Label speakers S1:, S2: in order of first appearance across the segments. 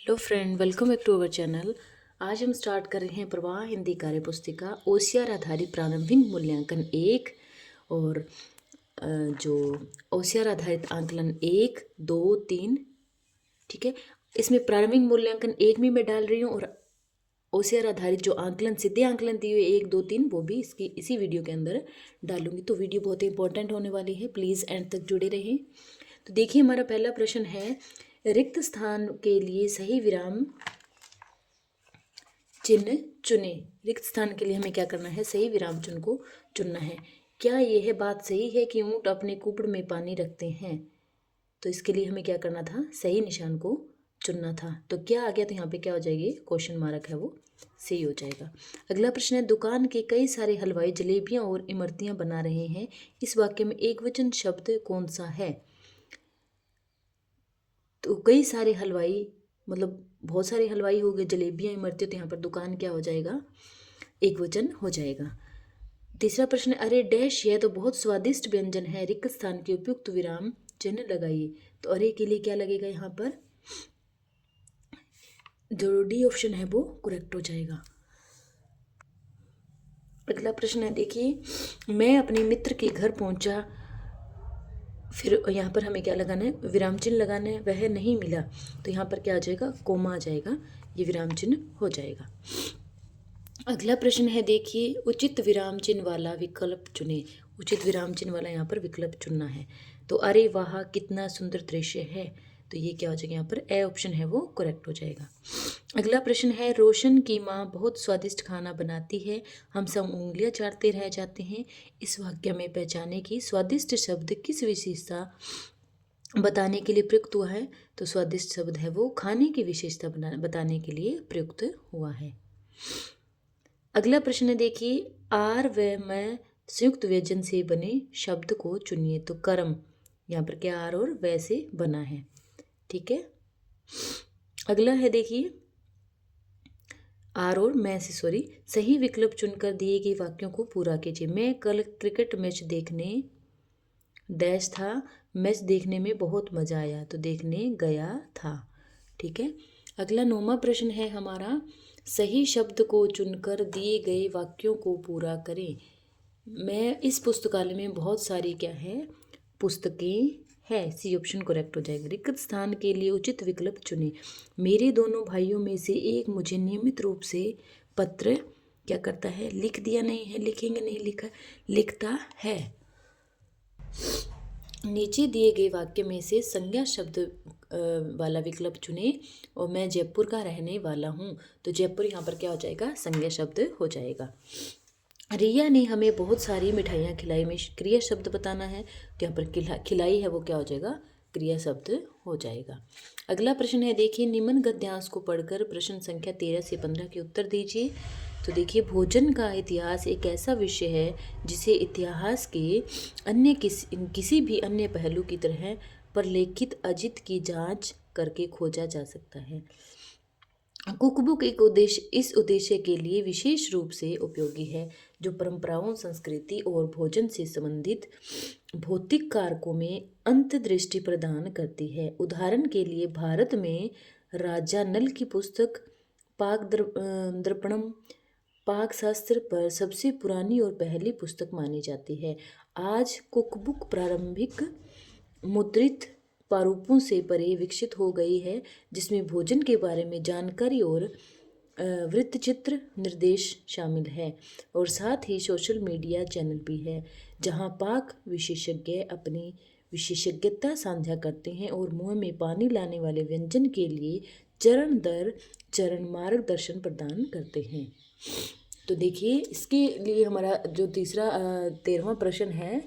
S1: Hello friend, welcome back to our channel. आज हम start कर रहे हैं प्रवाह हिंदी कार्य पुस्तिका ओसीआर आधारित प्रारंभिक मूल्यांकन एक और जो ओसीआर आधारित आंकलन 1, 2, 3। ठीक है, इसमें प्रारंभिक मूल्यांकन एक में मैं डाल रही हूँ और ओसीआर आधारित जो आंकलन सीधे आंकलन दिए हुए 1, 2, 3 वो भी इसी वीडियो के अंदर डालूंगी। तो वीडियो बहुत ही इंपॉर्टेंट होने वाली है, प्लीज़ एंड तक जुड़े रहें। तो देखिए, हमारा पहला प्रश्न है, रिक्त स्थान के लिए सही विराम चिन्ह चुने। रिक्त स्थान के लिए हमें क्या करना है, सही विराम चिन्ह को चुनना है। क्या यह बात सही है कि ऊंट अपने कुप्पड़ में पानी रखते हैं? तो इसके लिए हमें क्या करना था, सही निशान को चुनना था। तो क्या आ गया, तो यहाँ पे क्या हो जाएगी, क्वेश्चन मार्क है वो सही हो जाएगा। अगला प्रश्न है, दुकान के कई सारे हलवाई जलेबियां और इमरतियां बना रहे हैं, इस वाक्य में एकवचन शब्द कौन सा है? तो कई सारे हलवाई मतलब बहुत सारे हलवाई हो गए, जलेबियाँ इमरती, तो यहाँ पर दुकान क्या हो जाएगा, एक वचन हो जाएगा। तीसरा प्रश्न, अरे डैश यह तो बहुत स्वादिष्ट व्यंजन है, रिक्त स्थान के उपयुक्त विराम चिन्ह लगाइए। तो अरे के लिए क्या लगेगा, यहाँ पर जो डी ऑप्शन है वो करेक्ट हो जाएगा। अगला प्रश्न है, देखिए, मैं अपने मित्र के घर पहुंचा, फिर यहाँ पर हमें क्या लगाना है, विराम चिन्ह लगाना है, वह नहीं मिला, तो यहाँ पर क्या आ जाएगा, कोमा आ जाएगा, ये विराम चिन्ह हो जाएगा। अगला प्रश्न है, देखिए, उचित विराम चिन्ह वाला विकल्प चुने। उचित विराम चिन्ह वाला यहाँ पर विकल्प चुनना है। तो अरे वाह कितना सुंदर दृश्य है, तो ये क्या हो जाएगा, यहाँ पर ए ऑप्शन है वो करेक्ट हो जाएगा। अगला प्रश्न है, रोशन की माँ बहुत स्वादिष्ट खाना बनाती है, हम सब उंगलियां चाटते रह जाते हैं, इस वाक्य में पहचाने की स्वादिष्ट शब्द किस विशेषता बताने के लिए प्रयुक्त हुआ है? तो स्वादिष्ट शब्द है वो खाने की विशेषता बताने के लिए प्रयुक्त हुआ है। अगला प्रश्न देखिए, आर व मैं संयुक्त व्यंजन से बने शब्द को चुनिए। तो कर्म, यहाँ पर क्या आर और वै से बना है। ठीक है, अगला है, देखिए, आर और मैं से सही विकल्प चुनकर दिए गए वाक्यों को पूरा कीजिए। मैं कल क्रिकेट मैच देखने डैश था, मैच देखने में बहुत मज़ा आया, तो देखने गया था। ठीक है, अगला 9वां प्रश्न है हमारा, सही शब्द को चुनकर दिए गए वाक्यों को पूरा करें। मैं इस पुस्तकालय में बहुत सारी क्या है, पुस्तकें है, सी ऑप्शन करेक्ट हो जाएगा। रिक्त स्थान के लिए उचित विकल्प चुने। मेरे दोनों भाइयों में से एक मुझे नियमित रूप से पत्र क्या करता है, लिख दिया नहीं है, लिखेंगे नहीं, लिखता है। नीचे दिए गए वाक्य में से संज्ञा शब्द वाला विकल्प चुने और मैं जयपुर का रहने वाला हूँ, तो जयपुर यहाँ पर क्या हो जाएगा, संज्ञा शब्द हो जाएगा। रिया ने हमें बहुत सारी मिठाइयाँ खिलाई में क्रिया शब्द बताना है, तो यहाँ पर खिलाई है वो क्या हो जाएगा, क्रिया शब्द हो जाएगा। अगला प्रश्न है, देखिए, निम्न गद्यांश को पढ़कर प्रश्न संख्या 13 से 15 के उत्तर दीजिए। तो देखिए, भोजन का इतिहास एक ऐसा विषय है जिसे इतिहास के अन्य किसी भी अन्य पहलू की तरह प्रलेखित अजित की जांच करके खोजा जा सकता है। कुकबुक एक उद्देश्य इस उद्देश्य के लिए विशेष रूप से उपयोगी है, जो परंपराओं, संस्कृति और भोजन से संबंधित भौतिक कारकों में अंतर्दृष्टि प्रदान करती है। उदाहरण के लिए, भारत में राजा नल की पुस्तक पाक दर्पणम पाक शास्त्र पर सबसे पुरानी और पहली पुस्तक मानी जाती है। आज कुकबुक प्रारंभिक मुद्रित प्रारूपों से परे विकसित हो गई है, जिसमें भोजन के बारे में जानकारी और वृत्तचित्र निर्देश शामिल है, और साथ ही सोशल मीडिया चैनल भी है, जहां पाक विशेषज्ञ अपनी विशेषज्ञता साझा करते हैं और मुंह में पानी लाने वाले व्यंजन के लिए चरण दर चरण मार्गदर्शन प्रदान करते हैं। तो देखिए, इसके लिए हमारा जो 13वां प्रश्न है,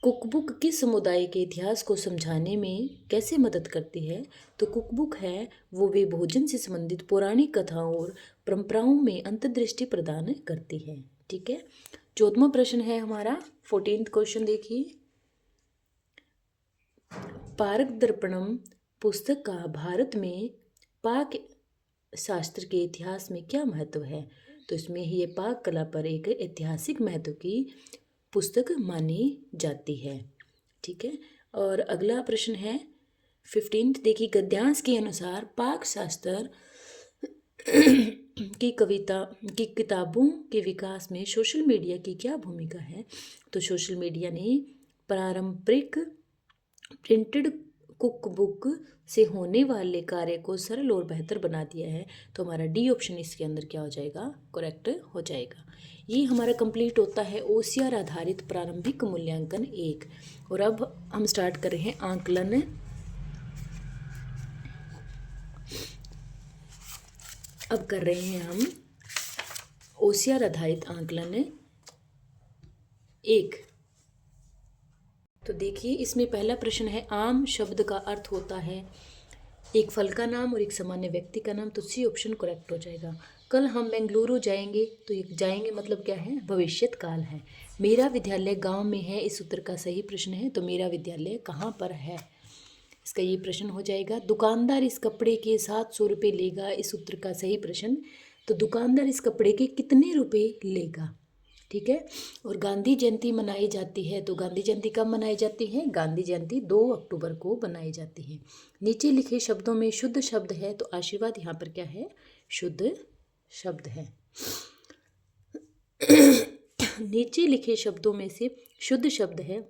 S1: कुकबुक किस समुदाय के इतिहास को समझाने में कैसे मदद करती है? तो कुकबुक है वो वे भोजन से संबंधित पौराणिक कथाओं और परंपराओं में अंतर्दृष्टि प्रदान करती है। ठीक है, 14वां प्रश्न है हमारा, 14th क्वेश्चन देखिए, पारक दर्पणम पुस्तक का भारत में पाक शास्त्र के इतिहास में क्या महत्व है? तो इसमें ही ये पाक कला पर एक ऐतिहासिक महत्व की पुस्तक मानी जाती है। ठीक है, और अगला प्रश्न है, 15 देखिए, गद्यांश के अनुसार पाक शास्त्र की किताबों के विकास में सोशल मीडिया की क्या भूमिका है। तो सोशल मीडिया ने पारंपरिक प्रिंटेड कुकबुक से होने वाले कार्य को सरल और बेहतर बना दिया है। तो हमारा डी ऑप्शन इसके अंदर क्या हो जाएगा, करेक्ट हो जाएगा। ये हमारा कंप्लीट होता है ओसीआर आधारित प्रारंभिक मूल्यांकन 1। और अब हम स्टार्ट कर रहे हैं आंकलन। अब कर रहे हैं हम ओसीआर आधारित आंकलन 1। तो देखिए, इसमें पहला प्रश्न है, आम शब्द का अर्थ होता है एक फल का नाम और एक सामान्य व्यक्ति का नाम। तो सी ऑप्शन करेक्ट हो जाएगा। कल हम बेंगलुरु जाएंगे। तो ये जाएंगे मतलब क्या है, भविष्यत काल है। मेरा विद्यालय गांव में है, इस उत्तर का सही प्रश्न है। तो मेरा विद्यालय कहाँ पर है, इसका ये प्रश्न हो जाएगा। दुकानदार इस कपड़े के 700 रुपये लेगा, इस उत्तर का सही प्रश्न। तो दुकानदार इस कपड़े के कितने रुपए लेगा, ठीक है। और गांधी जयंती मनाई जाती है। तो गांधी जयंती कब मनाई जाती है, गांधी जयंती 2 अक्टूबर को मनाई जाती है। नीचे लिखे शब्दों में शुद्ध शब्द है। तो आशीर्वाद यहाँ पर क्या है, शुद्ध शब्द है। नीचे लिखे शब्दों में से शुद्ध शब्द है।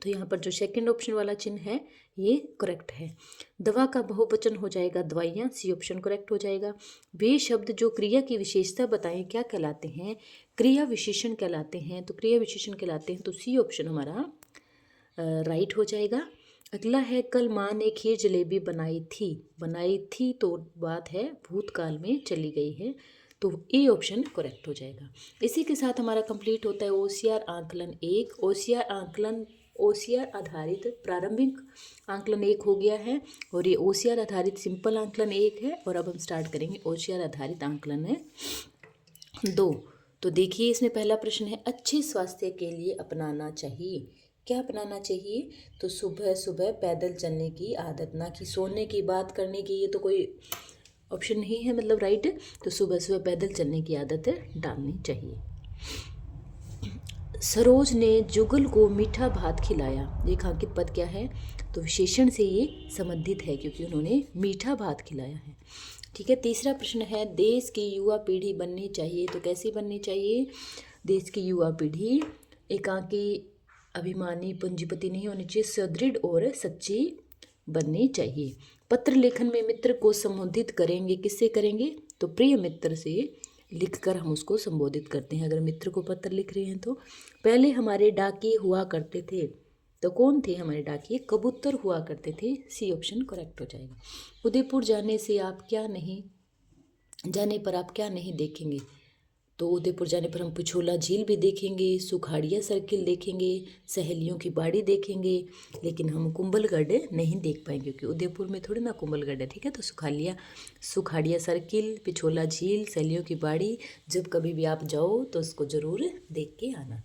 S1: तो यहाँ पर जो सेकंड ऑप्शन वाला चिन्ह है ये करेक्ट है। दवा का बहुवचन हो जाएगा दवाइयाँ, सी ऑप्शन करेक्ट हो जाएगा। वे शब्द जो क्रिया की विशेषता बताएं क्या कहलाते हैं, क्रिया विशेषण कहलाते हैं। तो क्रिया विशेषण कहलाते हैं, तो सी ऑप्शन हमारा राइट हो जाएगा। अगला है, कल माँ ने खीर जलेबी बनाई थी तो बात है भूतकाल में चली गई है। तो ए ऑप्शन करेक्ट हो जाएगा। इसी के साथ हमारा कंप्लीट होता है ओसीआर आंकलन 1। ओसीआर आधारित प्रारंभिक आंकलन 1 हो गया है, और ये ओसीआर आधारित सिंपल आंकलन 1 है। और अब हम स्टार्ट करेंगे ओसीआर आधारित आंकलन 2। तो देखिए, इसमें पहला प्रश्न है, अच्छे स्वास्थ्य के लिए अपनाना चाहिए। क्या अपनाना चाहिए, तो सुबह सुबह पैदल चलने की आदत, ना कि सोने की बात करने की। ये तो कोई ऑप्शन नहीं है, मतलब राइट। तो सुबह सुबह पैदल चलने की आदत डालनी चाहिए। सरोज ने जुगल को मीठा भात खिलाया। रेखांकित पद क्या है, तो विशेषण से ये संबंधित है क्योंकि उन्होंने मीठा भात खिलाया है, ठीक है। तीसरा प्रश्न है, देश की युवा पीढ़ी बननी चाहिए। तो कैसी बननी चाहिए, देश की युवा पीढ़ी एकांकी, अभिमानी, पूंजीपति नहीं होनी चाहिए, सुदृढ़ और सच्ची बननी चाहिए। पत्र लेखन में मित्र को संबोधित करेंगे, किससे करेंगे, तो प्रिय मित्र से लिखकर हम उसको संबोधित करते हैं। अगर मित्र को पत्र लिख रहे हैं तो पहले हमारे डाकिए हुआ करते थे। तो कौन थे हमारे डाकिए, कबूतर हुआ करते थे, सी ऑप्शन करेक्ट हो जाएगा। उदयपुर जाने पर आप क्या नहीं देखेंगे, तो उदयपुर जाने पर हम पिछोला झील भी देखेंगे, सुखाड़िया सर्किल देखेंगे, सहेलियों की बाड़ी देखेंगे, लेकिन हम कुंभलगढ़ नहीं देख पाएंगे क्योंकि उदयपुर में थोड़ी ना कुंभलगढ़ है, ठीक है। तो सुखाड़िया सर्किल, पिछोला झील, सहेलियों की बाड़ी, जब कभी भी आप जाओ तो उसको ज़रूर देख के आना,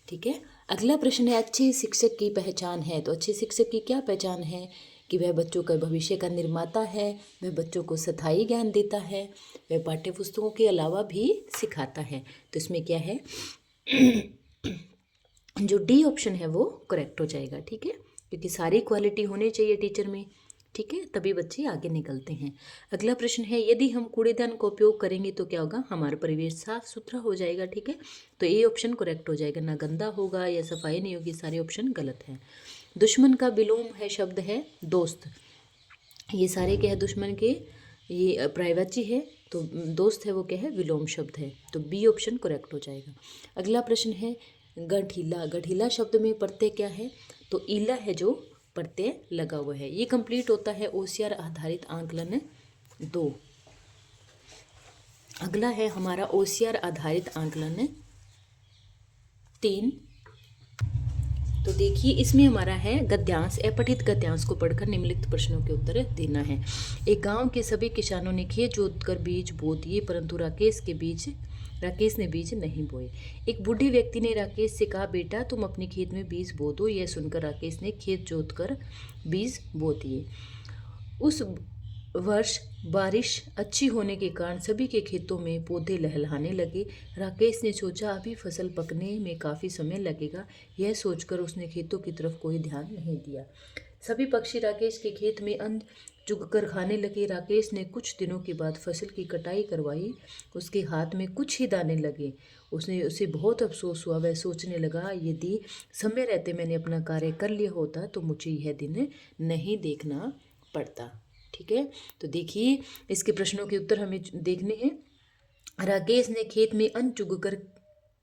S1: ठीक है। अगला प्रश्न है, अच्छे शिक्षक की पहचान है। तो अच्छे शिक्षक की क्या पहचान है, कि वह बच्चों का भविष्य का निर्माता है, वह बच्चों को स्थायी ज्ञान देता है, वह पाठ्य पुस्तकों के अलावा भी सिखाता है। तो इसमें क्या है, जो डी ऑप्शन है वो करेक्ट हो जाएगा, ठीक है, क्योंकि सारी क्वालिटी होनी चाहिए टीचर में, ठीक है, तभी बच्चे आगे निकलते हैं। अगला प्रश्न है, यदि हम कूड़ेदान का उपयोग करेंगे तो क्या होगा, हमारा परिवेश साफ सुथरा हो जाएगा, ठीक है। तो ए ऑप्शन करेक्ट हो जाएगा, ना गंदा होगा या सफाई नहीं होगी, सारे ऑप्शन गलत हैं। दुश्मन का विलोम है शब्द है दोस्त, ये सारे क्या है दुश्मन के, ये पर्यायवाची है, तो दोस्त है वो क्या है, विलोम शब्द है। तो बी ऑप्शन करेक्ट हो जाएगा। अगला प्रश्न है, गढ़ीला शब्द में प्रत्यय क्या है, तो ईला है जो प्रत्यय लगा हुआ है। ये कंप्लीट होता है ओसीआर आधारित आंकलन 2। अगला है हमारा ओसीआर आधारित आंकलन 3। तो देखिए, इसमें हमारा है गद्यांश, अपठित गद्यांश को पढ़कर निम्नलिखित प्रश्नों के उत्तर देना है। एक गांव के सभी किसानों ने खेत जोतकर बीज बो दिए, परंतु राकेश ने बीज नहीं बोए। एक बूढ़े व्यक्ति ने राकेश से कहा, बेटा तुम अपने खेत में बीज बो दो। यह सुनकर राकेश ने खेत जोतकर बीज बो दिए। उस वर्ष बारिश अच्छी होने के कारण सभी के खेतों में पौधे लहलहाने लगे। राकेश ने सोचा अभी फसल पकने में काफ़ी समय लगेगा। यह सोचकर उसने खेतों की तरफ कोई ध्यान नहीं दिया। सभी पक्षी राकेश के खेत में अन्न चुग कर खाने लगे। राकेश ने कुछ दिनों के बाद फसल की कटाई करवाई। उसके हाथ में कुछ ही दाने लगे। उसे बहुत अफसोस हुआ। वह सोचने लगा, यदि समय रहते मैंने अपना कार्य कर लिया होता तो मुझे यह दिन नहीं देखना पड़ता। ठीक है, तो देखिए इसके प्रश्नों के उत्तर हमें देखने हैं।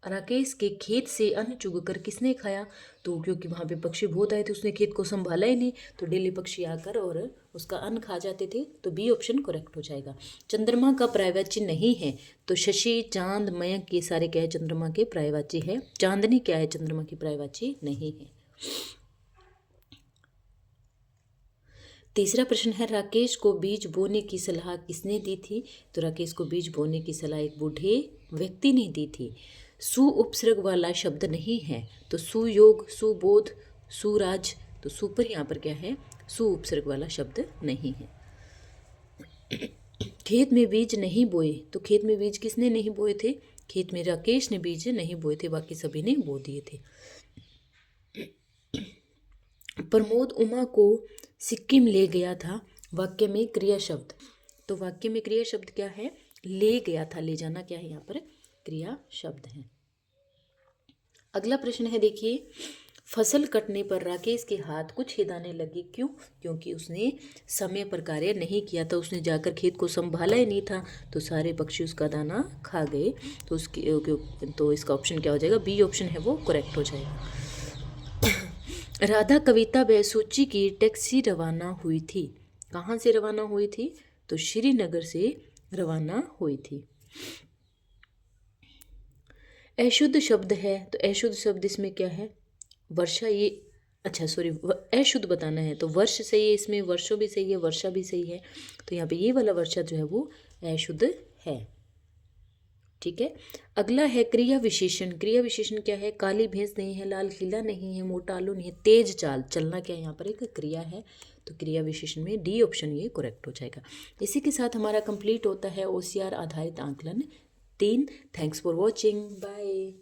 S1: राकेश के खेत से अन्न चुगकर किसने खाया? तो क्योंकि वहाँ पे पक्षी बहुत आए थे, उसने खेत को संभाला ही नहीं, तो डेली पक्षी आकर और उसका अन्न खा जाते थे। तो बी ऑप्शन करेक्ट हो जाएगा। चंद्रमा का पर्यायवाची नहीं है, तो शशि, चांद, मयंक ये सारे क्या है? चंद्रमा के पर्यायवाची है। चांदनी क्या है? चंद्रमा की पर्यायवाची नहीं है। तीसरा प्रश्न है, राकेश को बीज बोने की सलाह किसने दी थी? तो राकेश को बीज बोने की सलाह एक बूढ़े व्यक्ति ने दी थी। सु उपसर्ग वाला शब्द नहीं है, तो सुयोग, सुबोध, सुराज, तो सु पर यहाँ पर क्या है? सु उपसर्ग वाला शब्द नहीं है। खेत में बीज नहीं बोए, तो खेत में बीज किसने नहीं बोए थे? खेत में राकेश ने बीज नहीं बोए थे, बाकी सभी ने बो दिए थे। प्रमोद उमा को सिक्किम ले गया था। वाक्य में क्रिया शब्द, तो वाक्य में क्रिया शब्द क्या है? ले गया था। ले जाना क्या है? यहाँ पर क्रिया शब्द है। अगला प्रश्न है, देखिए, फसल कटने पर राकेश के हाथ कुछ ही दाने लगे। क्यों? क्योंकि उसने समय पर कार्य नहीं किया था। उसने जाकर खेत को संभाला ही नहीं था, तो सारे पक्षी उसका दाना खा गए। तो इसका ऑप्शन क्या हो जाएगा? बी ऑप्शन है वो करेक्ट हो जाएगा। राधा, कविता व सूची की टैक्सी रवाना हुई थी। कहाँ से रवाना हुई थी? तो श्रीनगर से रवाना हुई थी। अशुद्ध शब्द है, तो अशुद्ध शब्द इसमें क्या है? वर्षा। ये अशुद्ध बताना है, तो वर्ष सही है, इसमें वर्षों भी सही है, वर्षा भी सही है, तो यहाँ पे ये वाला वर्षा जो है वो अशुद्ध है। ठीक है, अगला है क्रिया विशेषण। क्रिया विशेषण क्या है? काली भैंस नहीं है, लाल किला नहीं है, मोटा आलू नहीं है, तेज चाल। चलना क्या है? यहाँ पर एक क्रिया है, तो क्रिया विशेषण में डी ऑप्शन ये करेक्ट हो जाएगा। इसी के साथ हमारा कंप्लीट होता है OCR आधारित आंकलन 3। Thanks for watching, bye.